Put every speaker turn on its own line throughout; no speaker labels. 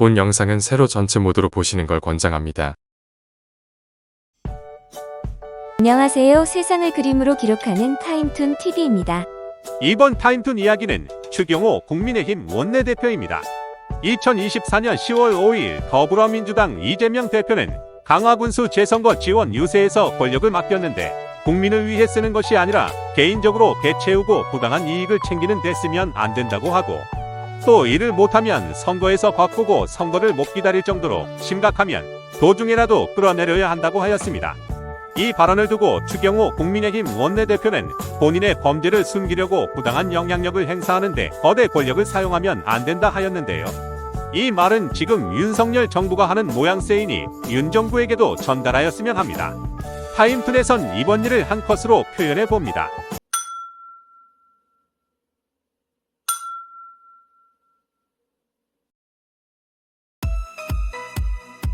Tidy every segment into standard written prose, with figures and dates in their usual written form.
본 영상은 세로 전체 모드로 보시는 걸 권장합니다.
안녕하세요. 세상을 그림으로 기록하는 타임툰 TV입니다.
이번 타임툰 이야기는 추경호 국민의힘 원내대표입니다. 2024년 10월 5일 더불어민주당 이재명 대표는 강화군수 재선거 지원 유세에서 권력을 맡겼는데 국민을 위해 쓰는 것이 아니라 개인적으로 배 채우고 부당한 이익을 챙기는 데 쓰면 안 된다고 하고, 또 이를 못하면 선거에서 바꾸고 선거를 못 기다릴 정도로 심각하면 도중에라도 끌어내려야 한다고 하였습니다. 이 발언을 두고 추경호 국민의힘 원내대표는 본인의 범죄를 숨기려고 부당한 영향력을 행사하는데 거대 권력을 사용하면 안 된다 하였는데요. 이 말은 지금 윤석열 정부가 하는 모양새이니 윤 정부에게도 전달하였으면 합니다. 타임툰에선 이번 일을 한 컷으로 표현해 봅니다.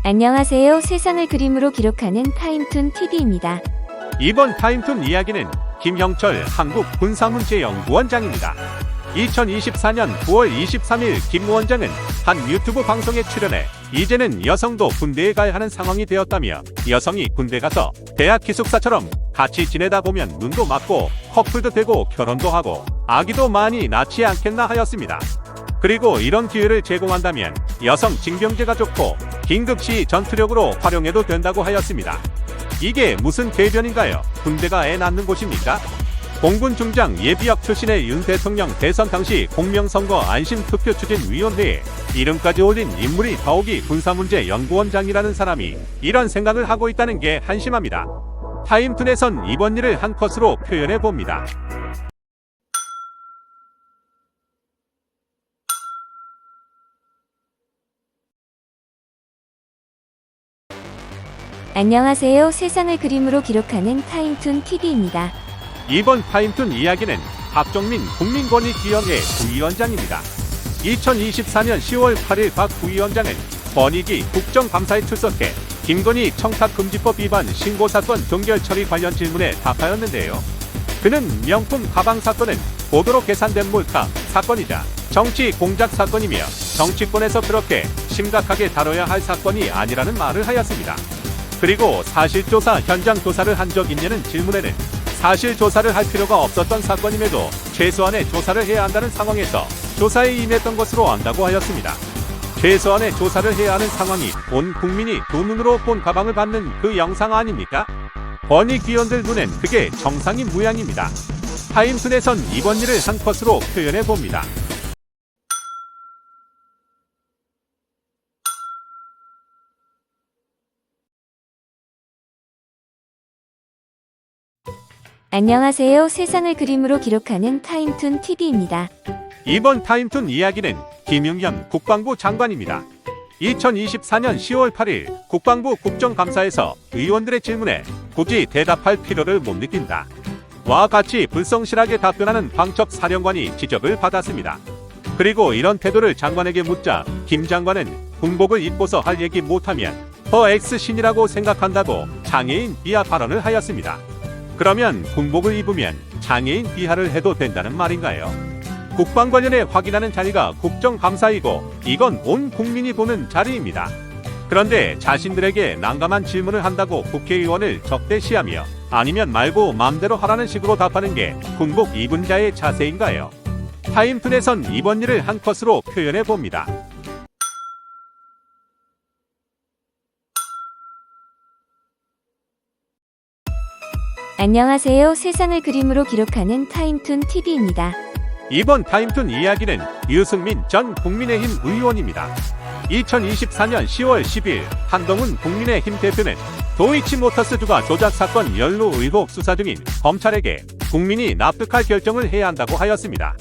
안녕하세요. 세상을 그림으로 기록하는 타임툰 TV입니다.
이번 타임툰 이야기는 김형철 한국군사문제연구원장입니다. 2024년 9월 23일 김 원장은 한 유튜브 방송에 출연해 이제는 여성도 군대에 가야 하는 상황이 되었다며, 여성이 군대 가서 대학 기숙사처럼 같이 지내다 보면 눈도 맞고 커플도 되고 결혼도 하고 아기도 많이 낳지 않겠나 하였습니다. 그리고 이런 기회를 제공한다면 여성 징병제가 좋고 긴급시 전투력으로 활용해도 된다고 하였습니다. 이게 무슨 궤변인가요? 군대가 애 낳는 곳입니까? 공군 중장 예비역 출신의 윤 대통령 대선 당시 공명선거 안심투표추진위원회에 이름까지 올린 인물이 더욱이 군사문제연구원장이라는 사람이 이런 생각을 하고 있다는 게 한심합니다. 타임툰에선 이번 일을 한 컷으로 표현해 봅니다.
안녕하세요. 세상을 그림으로 기록하는 타임툰 TV입니다.
이번 타임툰 이야기는 박정민 국민권익위원회 부위원장입니다. 2024년 10월 8일 박 부위원장은 권익위 국정감사에 출석해 김건희 청탁금지법 위반 신고사건 종결 처리 관련 질문에 답하였는데요. 그는 명품 가방 사건은 고도로 계산된 몰카 사건이자 정치 공작 사건이며 정치권에서 그렇게 심각하게 다뤄야 할 사건이 아니라는 말을 하였습니다. 그리고 사실조사 현장 조사를 한 적 있냐는 질문에는 사실 조사를 할 필요가 없었던 사건임에도 최소한의 조사를 해야 한다는 상황에서 조사에 임했던 것으로 안다고 하였습니다. 최소한의 조사를 해야 하는 상황이 온 국민이 두 눈으로 본 가방을 받는 그 영상 아닙니까? 권익위원들 눈엔 그게 정상인 모양입니다. 타임툰에선 이번 일을 한 컷으로 표현해 봅니다.
안녕하세요. 세상을 그림으로 기록하는 타임툰 TV입니다.
이번 타임툰 이야기는 김용현 국방부 장관입니다. 2024년 10월 8일 국방부 국정감사에서 의원들의 질문에 굳이 대답할 필요를 못 느낀다 와 같이 불성실하게 답변하는 방첩 사령관이 지적을 받았습니다. 그리고 이런 태도를 장관에게 묻자 김 장관은 군복을 입고서 할 얘기 못하면 더 X신이라고 생각한다고 장애인 비하 발언을 하였습니다. 그러면 군복을 입으면 장애인 비하를 해도 된다는 말인가요? 국방 관련해 확인하는 자리가 국정감사이고 이건 온 국민이 보는 자리입니다. 그런데 자신들에게 난감한 질문을 한다고 국회의원을 적대시하며 아니면 말고 맘대로 하라는 식으로 답하는 게 군복 입은 자의 자세인가요? 타임툰에선 이번 일을 한 컷으로 표현해 봅니다.
안녕하세요. 세상을 그림으로 기록하는 타임툰 TV입니다.
이번 타임툰 이야기는 유승민 전 국민의힘 의원입니다. 2024년 10월 10일 한동훈 국민의힘 대표는 도이치모터스 주가 조작 사건 연루 의혹 수사 중인 검찰에게 국민이 납득할 결정을 해야 한다고 하였습니다.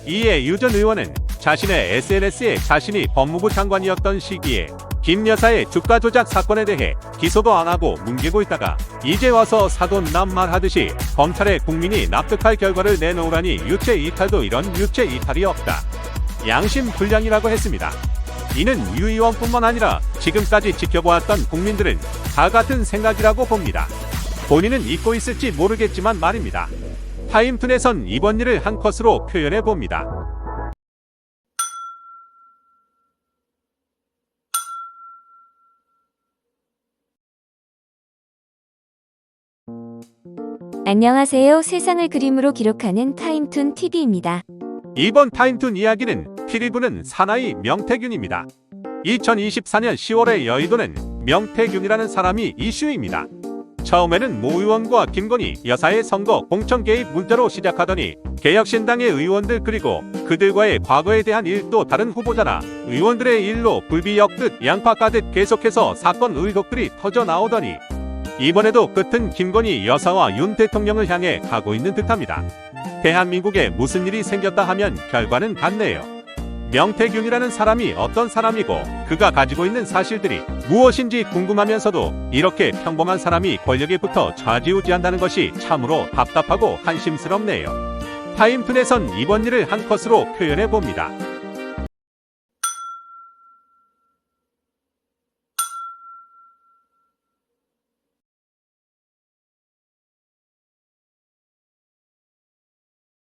이에 유 전 의원은 자신의 SNS에 자신이 법무부 장관이었던 시기에 김 여사의 주가 조작 사건에 대해 기소도 안 하고 뭉개고 있다가 이제 와서 사돈 남말하듯이 검찰에 국민이 납득할 결과를 내놓으라니 유체 이탈도 이런 유체 이탈이 없다. 양심 불량이라고 했습니다. 이는 유 의원뿐만 아니라 지금까지 지켜보았던 국민들은 다 같은 생각이라고 봅니다. 본인은 잊고 있을지 모르겠지만 말입니다. 타임툰에선 이번 일을 한 컷으로 표현해 봅니다.
안녕하세요. 세상을 그림으로 기록하는 타임툰 TV입니다.
이번 타임툰 이야기는 피리부는 사나이 명태균입니다. 2024년 10월의 여의도는 명태균이라는 사람이 이슈입니다. 처음에는 모 의원과 김건희 여사의 선거 공천 개입 문자로 시작하더니 개혁신당의 의원들 그리고 그들과의 과거에 대한 일도 다른 후보자나 의원들의 일로 굴비 엮듯 양파 까듯 계속해서 사건 의혹들이 터져 나오더니 이번에도 끝은 김건희 여사와 윤 대통령을 향해 가고 있는 듯합니다. 대한민국에 무슨 일이 생겼다 하면 결과는 같네요. 명태균이라는 사람이 어떤 사람이고 그가 가지고 있는 사실들이 무엇인지 궁금하면서도 이렇게 평범한 사람이 권력에 붙어 좌지우지한다는 것이 참으로 답답하고 한심스럽네요. 타임툰에선 이번 일을 한 컷으로 표현해 봅니다.